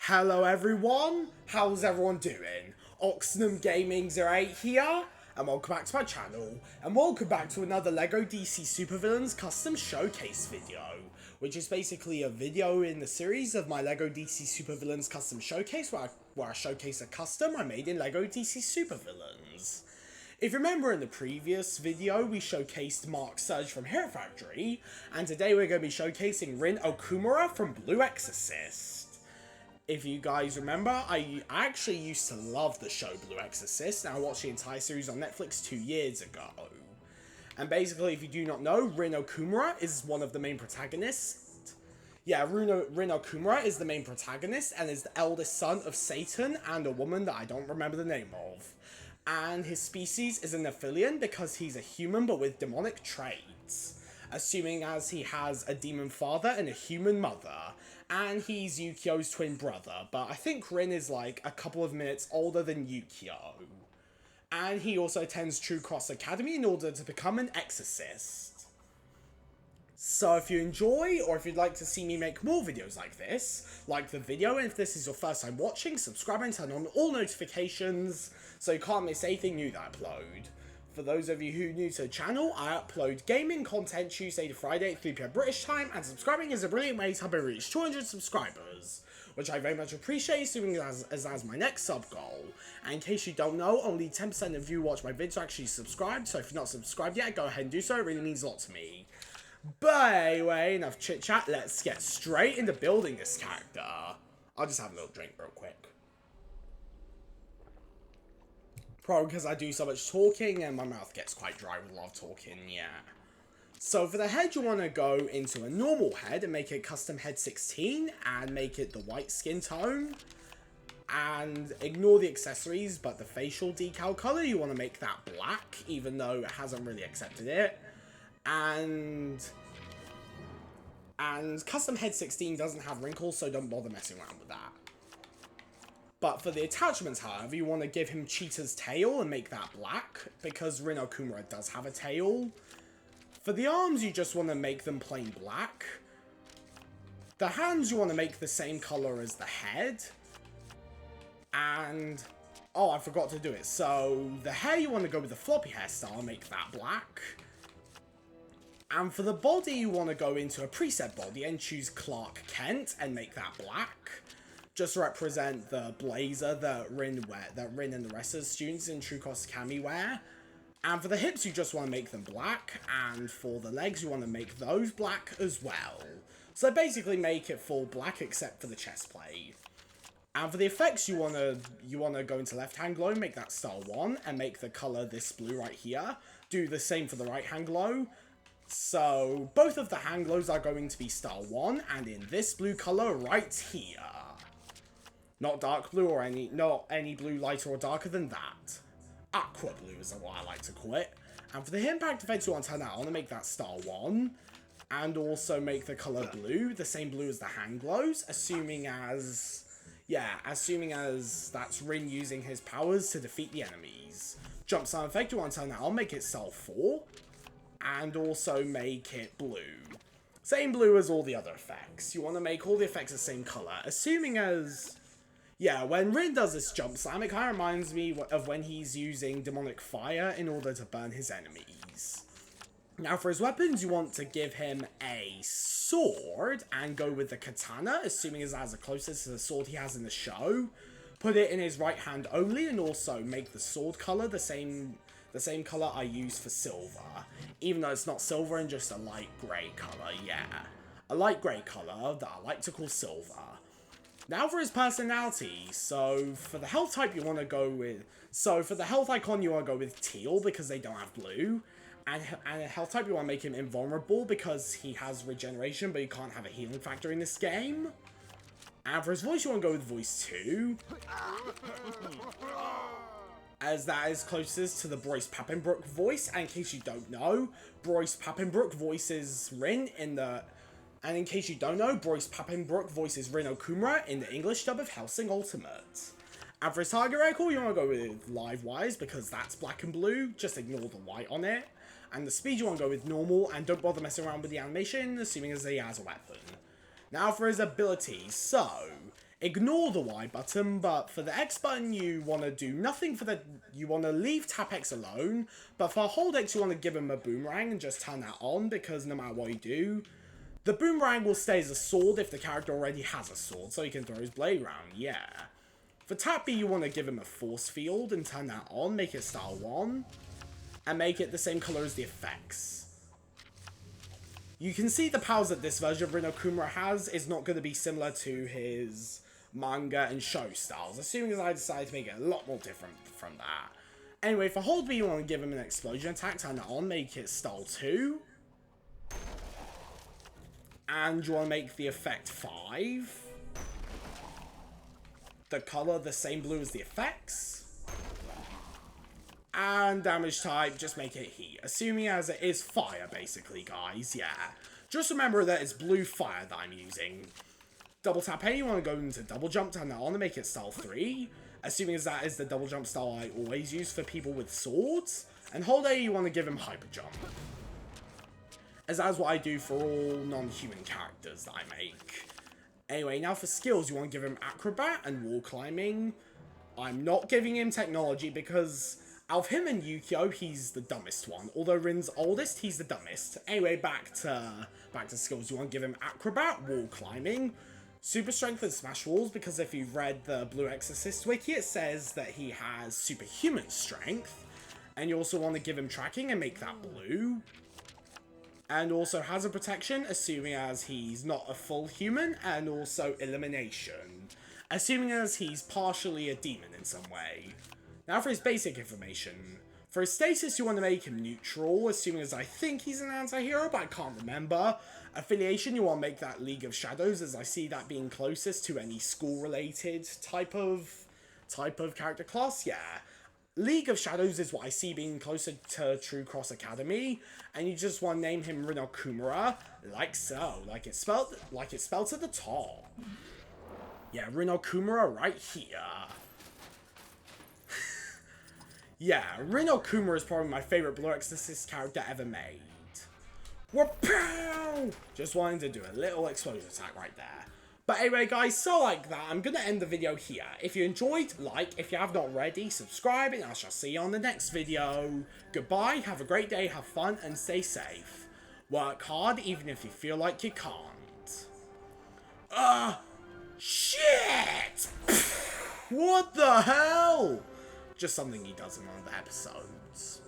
Hello everyone, how's everyone doing? Oxnum Gaming 08 here, and welcome back to my channel, and welcome back to another LEGO DC Supervillains custom showcase video, which is basically a video in the series of my LEGO DC Supervillains custom showcase, where I showcase a custom I made in LEGO DC Supervillains. If you remember in the previous video, we showcased Mark Surge from Hero Factory, and today we're going to be showcasing Rin Okumura from Blue Exorcist. If you guys remember, I actually used to love the show Blue Exorcist, and I watched the entire series on Netflix 2 years ago. And basically, if you do not know, Rin Okumura is one of the main protagonists. Yeah, Rin Okumura is the main protagonist, and is the eldest son of Satan and a woman that I don't remember the name of. And his species is an Nephilian because he's a human but with demonic traits. Assuming as he has a demon father and a human mother. And he's Yukio's twin brother, but I think Rin is like a couple of minutes older than Yukio. And he also attends True Cross Academy in order to become an exorcist. So if you enjoy, or if you'd like to see me make more videos like this, like the video, and if this is your first time watching, subscribe and turn on all notifications so you can't miss anything new that I upload. For those of you who are new to the channel, I upload gaming content Tuesday to Friday at 3 PM British time, and subscribing is a brilliant way to help me reach 200 subscribers, which I very much appreciate, assuming as my next sub goal. And in case you don't know, only 10% of you who watch my vids are actually subscribed, so if you're not subscribed yet, go ahead and do so, it really means a lot to me. But anyway, enough chit chat, let's get straight into building this character. I'll just have a little drink real quick. Probably because I do so much talking and my mouth gets quite dry with a lot of talking, yeah. So for the head, you want to go into a normal head and make it custom head 16 and make it the white skin tone. And ignore the accessories, but the facial decal color, you want to make that black, even though it hasn't really accepted it. And custom head 16 doesn't have wrinkles, so don't bother messing around with that. But for the attachments, however, you want to give him Cheetah's tail and make that black, because Rin Okumura does have a tail. For the arms, you just want to make them plain black. The hands, you want to make the same color as the head. And, oh, I forgot to do it. So, the hair, you want to go with the floppy hairstyle and make that black. And for the body, you want to go into a preset body and choose Clark Kent and make that black. Just to represent the blazer that Rin and the rest of the students in True Cross Academy wear. And for the hips, you just want to make them black. And for the legs, you want to make those black as well. So basically make it full black except for the chest plate. And for the effects, you want to go into left hand glow, make that star 1, and make the color this blue right here. Do the same for the right hand glow. So both of the hand glows are going to be star 1, and in this blue color right here. Not dark blue or not any blue lighter or darker than that. Aqua blue is what I like to call it. And for the impact effects you want to turn out, I want to make that star 1. And also make the color blue, the same blue as the hand glows, assuming as that's Rin using his powers to defeat the enemies. Jump sound effect you want to turn out, I'll make it cell 4. And also make it blue. Same blue as all the other effects. You want to make all the effects the same color, assuming as... Yeah, when Rin does this jump slam, it kind of reminds me of when he's using demonic fire in order to burn his enemies. Now for his weapons, you want to give him a sword and go with the katana, assuming as that's the closest to the sword he has in the show. Put it in his right hand only, and also make the sword color the same color I use for silver. Even though it's not silver and just a light grey color, yeah. A light grey color that I like to call silver. Now for his personality, so for the health type you want to go with, for the health icon you want to go with teal because they don't have blue, and a health type you want to make him invulnerable because he has regeneration but you can't have a healing factor in this game. And for his voice you want to go with voice 2, as that is closest to the Bryce Papenbrook voice, and in case you don't know, Bryce Papenbrook voices Rin in the... And in case you don't know, Bryce Papenbrook voices Rin Okumura in the English dub of Hellsing Ultimate. And for his target reticle, you want to go with Live Wires because that's black and blue, just ignore the white on it. And the speed you want to go with normal, and don't bother messing around with the animation, assuming as he has a weapon. Now for his ability, so, ignore the Y button, but for the X button you want to do nothing for the... You want to leave tap X alone, but for hold X you want to give him a boomerang and just turn that on, because no matter what you do, the boomerang will stay as a sword if the character already has a sword, so he can throw his blade around, yeah. For tap B you want to give him a force field and turn that on, make it style 1, and make it the same color as the effects. You can see the powers that this version of Rin Okumura has is not going to be similar to his manga and show styles, assuming as I decided to make it a lot more different from that. Anyway, for hold B you want to give him an explosion attack, turn that on, make it style 2. And you want to make the effect 5. The color the same blue as the effects. And damage type, just make it heat. Assuming as it is fire, basically, guys. Yeah. Just remember that it's blue fire that I'm using. Double tap A, you want to go into double jump, turn that on and make it style 3. Assuming as that is the double jump style I always use for people with swords. And hold A, you want to give him hyper jump. As that is what I do for all non-human characters that I make. Anyway, now for skills, you want to give him acrobat and wall climbing. I'm not giving him technology because... out of him and Yukio, he's the dumbest one. Although Rin's oldest, he's the dumbest. Anyway, back to skills. You want to give him acrobat, wall climbing, super strength and smash walls, because if you've read the Blue Exorcist wiki, it says that he has superhuman strength. And you also want to give him tracking and make that blue. And also hazard protection, assuming as he's not a full human, and also elimination, assuming as he's partially a demon in some way. Now for his basic information. For his status, you want to make him neutral, assuming as I think he's an anti-hero, but I can't remember. Affiliation, you want to make that League of Shadows, as I see that being closest to any school-related type of character class, yeah. League of Shadows is what I see being closer to True Cross Academy, and you just want to name him Rin Okumura, like so, like it's spelled at the top. Yeah, Rin Okumura right here. Yeah, Rin Okumura is probably my favorite Blue Exorcist character ever made. Wapow! Just wanted to do a little explosion attack right there. But anyway guys, so like that, I'm going to end the video here. If you enjoyed, like, if you have not already, subscribe, and I shall see you on the next video. Goodbye, have a great day, have fun, and stay safe. Work hard, even if you feel like you can't. Shit! What the hell? Just something he does in one of the episodes.